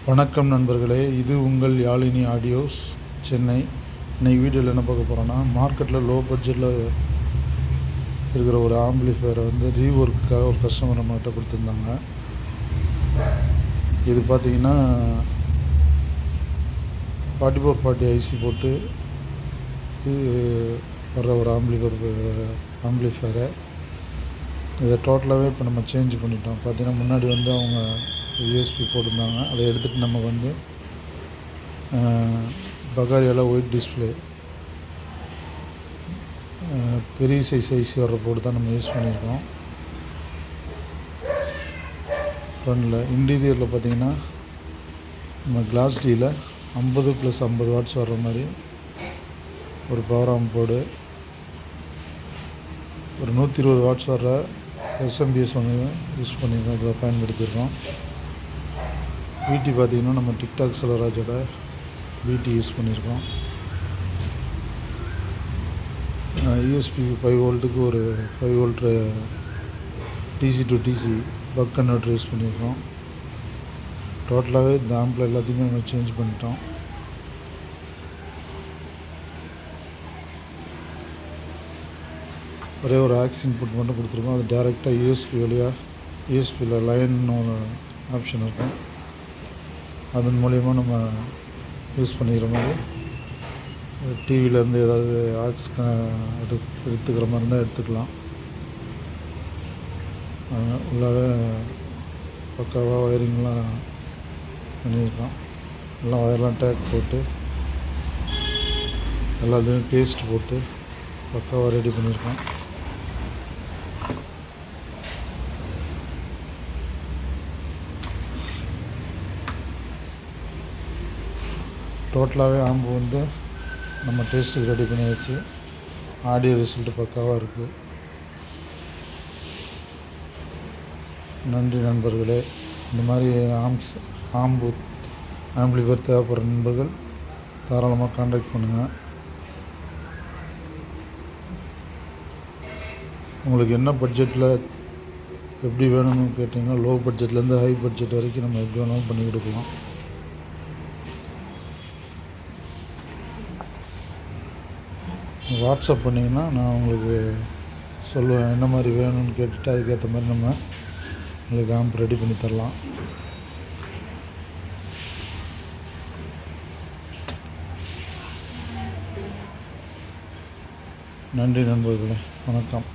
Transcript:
வணக்கம் நண்பர்களே, இது உங்கள் யாழினி ஆடியோஸ் சென்னை. இன்றைக்கி வீடியோவில் என்ன பார்க்க போகிறோன்னா, மார்க்கெட்டில் லோ பட்ஜெட்டில் இருக்கிற ஒரு ஆம்பிளிஃபையரை ரீஒர்க்குக்காக ஒரு கஸ்டமர் நம்மகிட்ட கொடுத்துருந்தாங்க. இது பார்த்திங்கன்னா 4440 ஐசி போட்டு வர்ற ஒரு ஆம்பிளிஃபையரை இதை டோட்டலாகவே இப்போ நம்ம சேஞ்ச் பண்ணிட்டோம். பார்த்திங்கன்னா முன்னாடி அவங்க யூஎஸ்பி போட்டிருந்தாங்க. அதை எடுத்துகிட்டு நம்ம பகாரியால் ஒயிட் டிஸ்பிளே பெரிய சைஸ் ஐசி வர்ற போட்டு தான் நம்ம யூஸ் பண்ணியிருக்கோம். ஃப்ரண்டில் இன்டீரியரில் பார்த்திங்கன்னா நம்ம கிளாஸ் டீயில் 50+50 வாட்ஸ் வர்ற மாதிரி ஒரு பவர் ஆம்ப் போர்டு, ஒரு 120 வாட்ஸ் வர்ற எஸ்எம்பிஎஸ் யூஸ் பண்ணியிருக்கோம். இதில் பயன்படுத்தியிருக்கோம். பிடி பார்த்திங்கன்னா நம்ம டிக்டாக் செலராஜோட பிடி யூஸ் பண்ணியிருக்கோம். யூஎஸ்பி 5 வோல்ட்டுக்கு ஒரு 5 volt DC to DC buck converter use பண்ணியிருக்கோம். டோட்டலாகவே இந்த ஆம்பில் எல்லாத்தையுமே நம்ம சேஞ்ச் பண்ணிட்டோம். ஒரே ஒரு ஆக்ஸ் இன்புட் மட்டும் கொடுத்துருக்கோம். அது டேரெக்டாக யூஎஸ்பி வழியாக யூஎஸ்பியில் லைன்னு ஒரு ஆப்ஷன் இருக்கும். அதன் மூலிமா நம்ம யூஸ் பண்ணிக்கிற மாதிரி டிவியிலேருந்து ஏதாவது ஆக்ஸ் எடுத்துக்கிற மாதிரி இருந்தால் எடுத்துக்கலாம். உள்ளாவே பக்காவாக ஒயரிங்லாம் பண்ணியிருக்கோம். எல்லாம் ஒயர்லாம் டேக் போட்டு எல்லாத்தையும் பேஸ்ட் போட்டு பக்காவாக ரெடி பண்ணியிருக்கோம். டோட்டலாகவே ஆம்பு நம்ம டேஸ்ட்டுக்கு ரெடி பண்ணி வச்சு ஆடியோ ரிசல்ட்டு பக்காவாக இருக்குது. நன்றி நண்பர்களே. இந்த மாதிரி ஆம்பிளிஃபையர் தேவைப்படுற நண்பர்கள் தாராளமாக கான்டாக்ட் பண்ணுங்கள். உங்களுக்கு என்ன பட்ஜெட்டில் எப்படி வேணும்னு கேட்டிங்கன்னா, லோ பட்ஜெட்லேருந்து ஹை பட்ஜெட் வரைக்கும் நம்ம எப்படி வேணாலும் பண்ணி கொடுக்கலாம். வாட்ஸ்அப் பண்ணிங்கன்னா நான் உங்களுக்கு சொல்லுவேன், என்ன மாதிரி வேணும்னு கேட்டுட்டு அதுக்கேற்ற மாதிரி நம்ம உங்களுக்கு ஆம்ப் ரெடி பண்ணி தரலாம். நன்றி நண்பர்களே, வணக்கம்.